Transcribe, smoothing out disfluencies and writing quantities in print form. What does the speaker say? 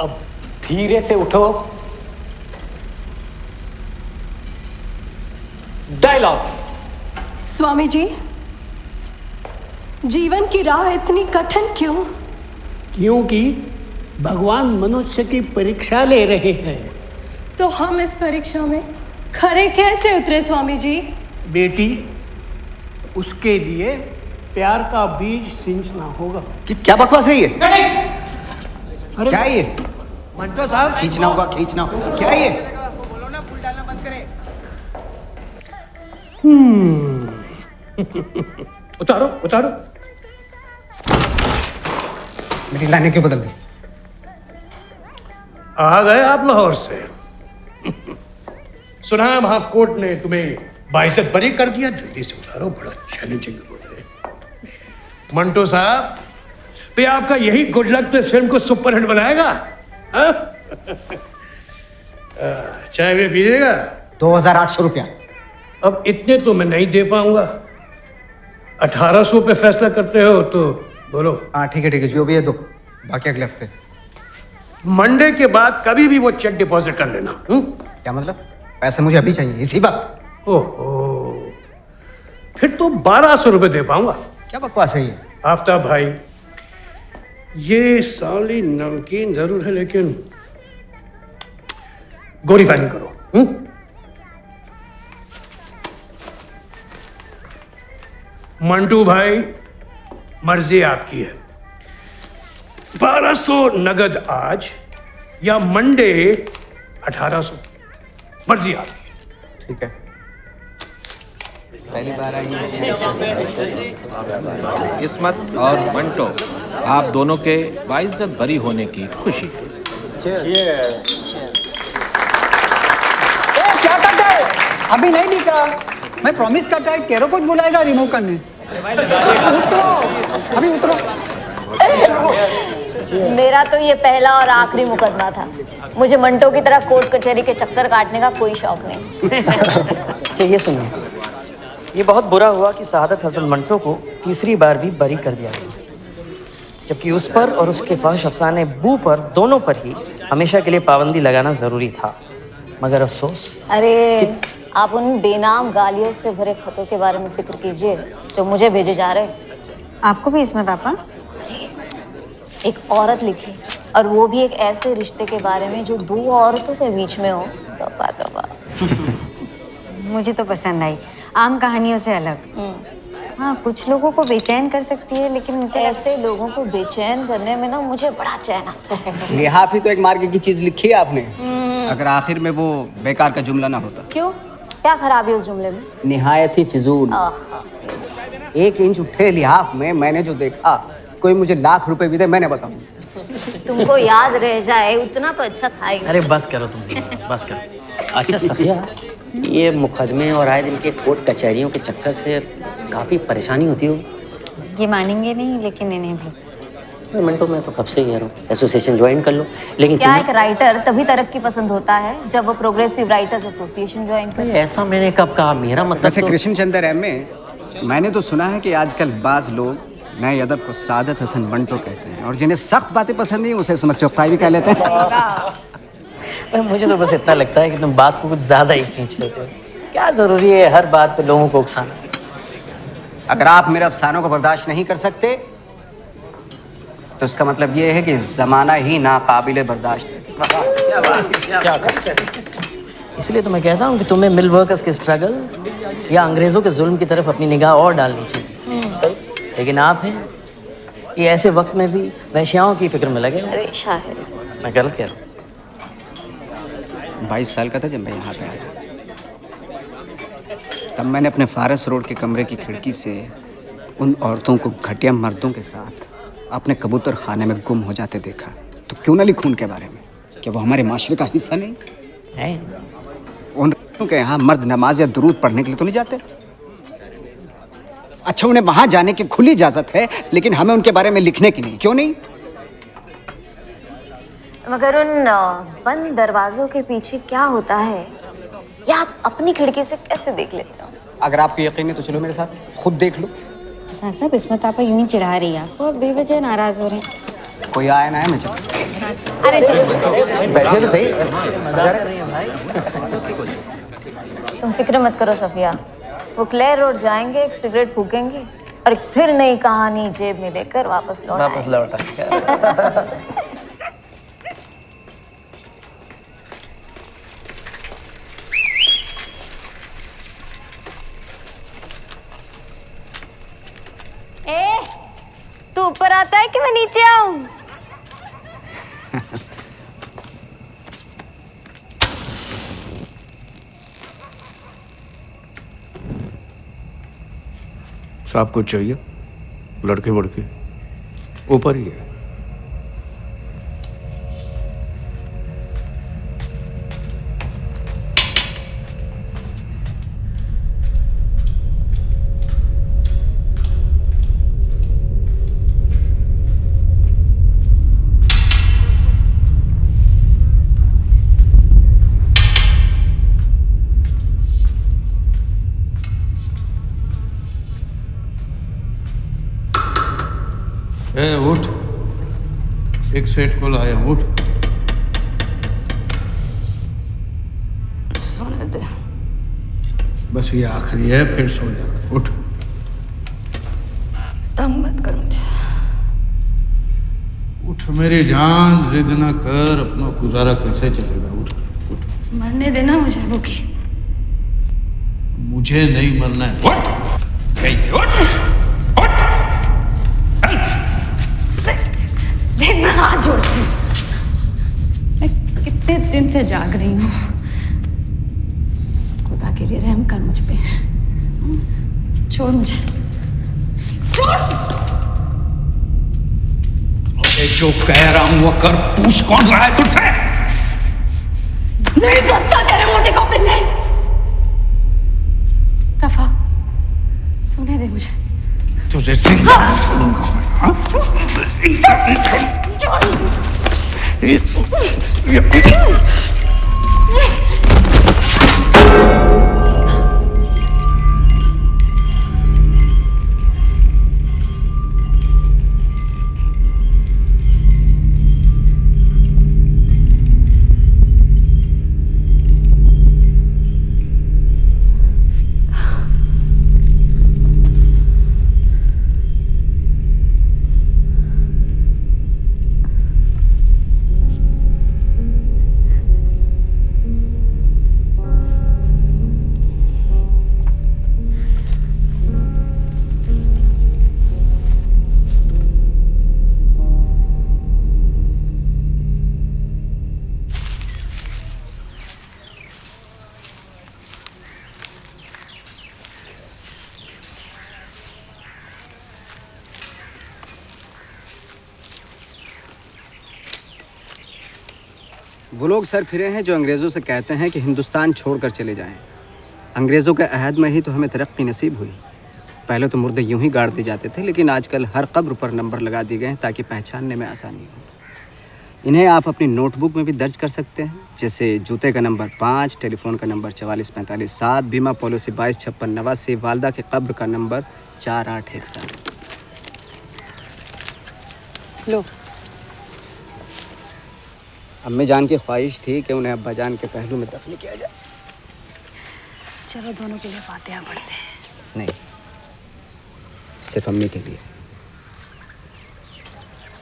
अब धीरे से उठो। डायलॉग। स्वामी जी, जीवन की राह इतनी कठिन क्यों? क्योंकि भगवान मनुष्य की परीक्षा ले रहे हैं। तो हम इस परीक्षा में खरे कैसे उतरे स्वामी जी? बेटी, उसके लिए प्यार का बीज सिंचना होगा। कि क्या बकवास है ये? अरे क्या है ये? मंटो साहब, सींचना होगा, खींचना होगा, क्या है ये? उतारो उतारो। मेरी लाइनें क्यों बदल दी? आ गए आप लाहौर से? सुना है वहां कोर्ट ने तुम्हें बाइज्जत बरी कर दिया। जल्दी से उतारो, बड़ा चैलेंजिंग रोल है। मंटो साहब, भाई आपका यही गुड लक तो इस फिल्म को सुपरहिट बनाएगा। हाँ? चाय में पीजिएगा? 2800 रुपया। अब इतने तो मैं नहीं दे पाऊंगा। 1800 पे फैसला करते हो तो बोलो। हाँ ठीक है, जो भी है दो, बाकी अगले हफ्ते। मंडे के बाद कभी भी वो चेक डिपॉजिट कर लेना। क्या मतलब? पैसे मुझे अभी चाहिए, इसी वक्त। ओहो, फिर तो 1200 रुपए दे पाऊंगा। क्या बकवास है ये? आफ्ताब भाई, ये साली नमकीन जरूर है लेकिन गोरी फाइनल करो। मंटू भाई, मर्जी आपकी है। 1200 नगद आज या मंडे 1800, मर्जी आपकी है। ठीक है। पहली बार आई किस्मत और मंटो, आप दोनों के बाइज्जत बरी होने की खुशी। क्या करता है? अभी नहीं दिख रहा। मैं प्रॉमिस करता है तेरे को बुलाएगा रिमूव करने। उतरो, अभी उतरो। मेरा तो ये पहला और आखिरी मुकदमा था। मुझे मंटो की तरह कोर्ट कचहरी के चक्कर काटने का कोई शौक नहीं। अच्छा ये सुनिए, ये बहुत बुरा हुआ कि सआदत हसन मंटो को तीसरी बार भी बरी कर दिया गया, जबकि उस पर और उसके फहश अफसाने बू पर दोनों पर ही हमेशा के लिए पाबंदी लगाना ज़रूरी था। मगर अफसोस। अरे आप उन बेनाम गालियों से भरे खतों के बारे में फिक्र कीजिए जो मुझे भेजे जा रहे। आपको भी इसमें पापा? एक औरत लिखी, और वो भी एक ऐसे रिश्ते के बारे में जो दो औरतों के बीच में हो। तौबा तौबा। मुझे तो पसंद आई, आम कहानियों से अलग। हाँ, कुछ लोगों को बेचैन कर सकती है, लेकिन मुझे ऐसे लोगों को बेचैन करने में ना मुझे बड़ा चैन आता है। लिहाफ ही तो एक मार्के की चीज लिखी है आपने। अगर आखिर में वो बेकार का जुमला ना होता। क्यों, क्या खराबी उस जुमले में? निहायत ही फिजूल। 1 इंच उठे लिहाफ में मैंने जो देखा, कोई मुझे लाख रुपए भी दे मैं बताऊं। तुमको याद रह जाए उतना तो अच्छा था ही। अरे बस करो तुम, बस करो। अच्छा सफिया, ये मुकदमे और आए दिन के कोर्ट कचहरियों के चक्कर से काफ़ी परेशानी होती हो। ये मानेंगे नहीं, लेकिन इन्हें भी। मिनटों में तो कब से कह रहा हूँ एसोसिएशन ज्वाइन कर लो, लेकिन क्या एक राइटर तभी तरक्की पसंद होता है जब वो प्रोग्रेसिव राइटर्स एसोसिएशन ज्वाइन करे। ऐसा मैंने कब कहा? मेरा मतलब वैसे कृष्ण चंद्र एम में मैंने तो सुना है कि आजकल बाज लोग नए अदब को सआदत हसन मंटो कहते हैं, और जिन्हें सख्त बातें पसंद नहीं उसे समझ चौपाई भी कह लेते हैं। मुझे तो बस इतना लगता है कि तुम बात को कुछ ज़्यादा ही खींच लेते हो। क्या ज़रूरी है हर बात पे लोगों को उकसाना? अगर आप मेरे अफसानों को बर्दाश्त नहीं कर सकते तो इसका मतलब ये है कि ज़माना ही नाकाबिले बर्दाश्त है। क्या इसलिए तो मैं कहता हूँ कि तुम्हें मिल वर्कर्स के स्ट्रगल्स या अंग्रेज़ों के जुल्म की तरफ अपनी निगाह और डालनी चाहिए। लेकिन आप हैं कि ऐसे वक्त में भी वैश्याओं की फिक्र में लगे हो। अरे शाहिर, मैं गलत कह रहा हूँ? 22 साल का था जब मैं यहाँ पे आया। तब मैंने अपने फारस रोड के कमरे की खिड़की से उन औरतों को घटिया मर्दों के साथ अपने कबूतर खाने में गुम हो जाते देखा। तो क्यों ना लिखूं उनके बारे में? क्या वो हमारे माशरे का हिस्सा नहीं है? उन के यहाँ मर्द नमाज या दुरूद पढ़ने के लिए तो नहीं जाते? अच्छा, उन्हें वहां जाने की खुली इजाजत है, लेकिन हमें उनके बारे में लिखने की नहीं। क्यों नहीं? मगर उन बंद दरवाजों के पीछे क्या होता है, या आप अपनी खिड़की से कैसे देख लेते हो? अगर आपको यकीन है तो चलो मेरे साथ, खुद देख लो। साहब, इसमें आपा यूं ही चिढ़ा रही है आपको, बेवजह नाराज हो रहे हैं। कोई आया ना है, मैं चलूं। अरे चलो बैठे तो सही। मजाक कर रही है भाई। तुम फिक्र मत करो सफिया, वो क्लेयर रोड जाएंगे, एक सिगरेट फूकेंगी और फिर नई कहानी जेब में देकर वापस लौट वापस लौट आएंगे। ए, तू ऊपर आता है कि मैं नीचे आऊं? साहब कुछ चाहिए? लड़के वड़के ऊपर ही है। उठ, एक सेट को लाया, उठ। सोने दे। बस ये आखिरी है, फिर सो जा, उठ। तंग मत कर मुझे। उठ मेरी जान, जिद ना कर, अपना गुजारा कैसे चलेगा, उठ उठ। मरने देना मुझे भूखी। मुझे नहीं मरना है, उठ कहीं, उठ उठ। देख मैं हाथ जोड़ती हूँ, मैं कितने दिन से जाग रही हूँ। खुदा के लिए रहम कर मुझ पे, छोड़ मुझे, छोड़। मैं जो कह रहा हूँ वो कर, पूछ कौन रहा है तुझसे? नहीं करता तेरे मोटे कपड़े नहीं। दफा सोने दे मुझे। तुझे जिंदा नहीं छोड़ूंगा मैं, हाँ? वो लोग सर फिरे हैं जो अंग्रेज़ों से कहते हैं कि हिंदुस्तान छोड़कर चले जाएं। अंग्रेज़ों के अहद में ही तो हमें तरक्की नसीब हुई। पहले तो मुर्दे यूं ही गाड़ दिए जाते थे, लेकिन आजकल हर कब्र पर नंबर लगा दिए गए हैं ताकि पहचानने में आसानी हो। इन्हें आप अपनी नोटबुक में भी दर्ज कर सकते हैं, जैसे जूते का नंबर 5, टेलीफोन का नंबर 4445-7, बीमा पॉलिसी 225689, वालदा के कब्र का नंबर 4817। लो। अम्मी जान की ख्वाहिश थी कि उन्हें अब्बा जान के पहलू में दफन किया जाए। चलो दोनों के लिए फातिहा पढ़ते हैं। नहीं, सिर्फ अम्मी के लिए।